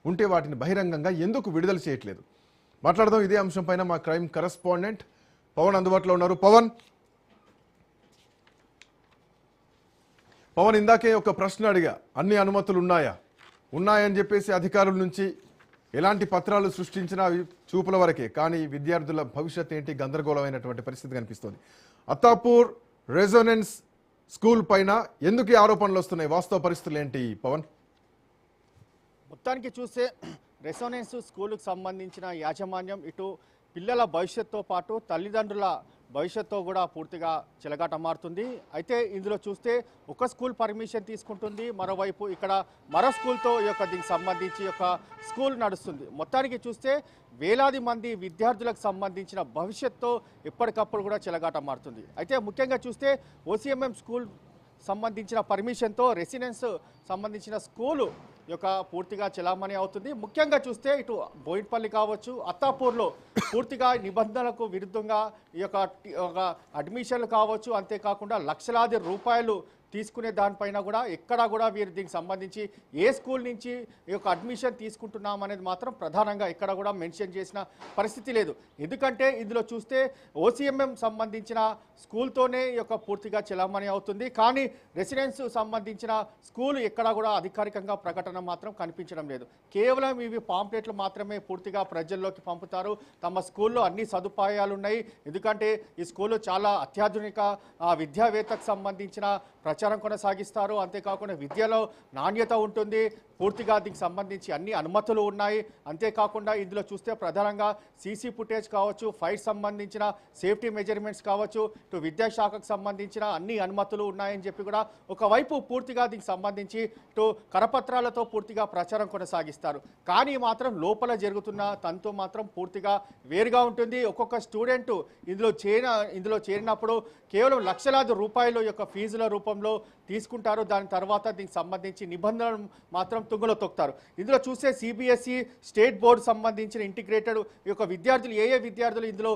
ఉంటే వాటిని బహిరంగంగా ఎందుకు విడుదల చేయట్లేదు? మాట్లాడదాం ఇదే అంశం పైన మా క్రైమ్ కరెస్పాండెంట్ పవన్ అందుబాటులో ఉన్నారు. పవన్, ఇందాకే ఒక ప్రశ్న అడిగా, అన్ని అనుమతులు ఉన్నాయని చెప్పేసి అధికారుల నుంచి ఎలాంటి పత్రాలు సృష్టించినా అవి చూపుల వరకే, కానీ విద్యార్థుల భవిష్యత్ ఏంటి గందరగోళమైనటువంటి పరిస్థితి కనిపిస్తోంది. అత్తాపూర్ రెజోనెన్స్ స్కూల్ పైన ఎందుకు ఈ ఆరోపణలు వస్తున్నాయి? వాస్తవ పరిస్థితులు ఏంటి పవన్? మొత్తానికి చూస్తే రెసోనెన్స్ స్కూలుకు సంబంధించిన యాజమాన్యం ఇటు పిల్లల భవిష్యత్తుతో పాటు తల్లిదండ్రుల భవిష్యత్తుతో కూడా పూర్తిగా చెలగాట మారుతుంది. అయితే ఇందులో చూస్తే ఒక స్కూల్ పర్మిషన్ తీసుకుంటుంది, మరోవైపు ఇక్కడ మరో స్కూల్తో దీనికి సంబంధించి స్కూల్ నడుస్తుంది. మొత్తానికి చూస్తే వేలాది మంది విద్యార్థులకు సంబంధించిన భవిష్యత్తుతో ఎప్పటికప్పుడు కూడా చెలగాట మారుతుంది. అయితే ముఖ్యంగా చూస్తే ఓసీఎంఎం స్కూల్ సంబంధించిన పర్మిషన్తో రెసిడెన్స్ సంబంధించిన స్కూలు పూర్తిగా చలామణి అవుతుంది. ముఖ్యంగా చూస్తే ఇటు బోయిన్పల్లి కావచ్చు, అత్తాపూర్లో పూర్తిగా నిబంధనలకు విరుద్ధంగా అడ్మిషన్లు కావచ్చు, అంతేకాకుండా లక్షలాది రూపాయలు తీసుకునే దానిపైన కూడా ఎక్కడా కూడా వీరు దీనికి సంబంధించి ఏ స్కూల్ నుంచి అడ్మిషన్ తీసుకుంటున్నాం అనేది మాత్రం ప్రధానంగా ఎక్కడ కూడా మెన్షన్ చేసిన పరిస్థితి లేదు. ఎందుకంటే ఇందులో చూస్తే ఓసీఎంఎం సంబంధించిన స్కూల్తోనే పూర్తిగా చలామణి అవుతుంది, కానీ రెసిడెన్స్ సంబంధించిన స్కూల్ ఎక్కడా కూడా అధికారికంగా ప్రకటన మాత్రం కనిపించడం లేదు. కేవలం ఇవి పాంప్లెట్లు మాత్రమే పూర్తిగా ప్రజల్లోకి పంపుతారు. తమ స్కూల్లో అన్ని సదుపాయాలు ఉన్నాయి, ఎందుకంటే ఈ స్కూలు చాలా అత్యాధునిక విద్యావేత్తకు సంబంధించిన ప్రచారం కొనసాగిస్తారు. అంతేకాకుండా విద్యలో నాణ్యత ఉంటుంది, పూర్తిగా దీనికి సంబంధించి అన్ని అనుమతులు ఉన్నాయి. అంతేకాకుండా ఇందులో చూస్తే ప్రధానంగా సీసీ ఫుటేజ్ కావచ్చు, ఫైట్ సంబంధించిన సేఫ్టీ మెజర్మెంట్స్ కావచ్చు, ఇటు విద్యాశాఖకు సంబంధించిన అన్ని అనుమతులు ఉన్నాయని చెప్పి కూడా ఒకవైపు పూర్తిగా దీనికి సంబంధించి ఇటు కరపత్రాలతో పూర్తిగా ప్రచారం కొనసాగిస్తారు. కానీ మాత్రం లోపల జరుగుతున్న తంతు మాత్రం పూర్తిగా వేరుగా ఉంటుంది. ఒక్కొక్క స్టూడెంట్ ఇందులో చేరినప్పుడు కేవలం లక్షలాది రూపాయలు ఫీజుల రూపంలో తీసుకుంటారు. దాని తర్వాత దీనికి సంబంధించి నిబంధనలు మాత్రం తుంగలో తొక్కుతారు. ఇందులో చూస్తే సిబిఎస్ఈ స్టేట్ బోర్డు సంబంధించిన ఇంటిగ్రేటెడ్ విద్యార్థులు ఏ విద్యార్థులు ఇందులో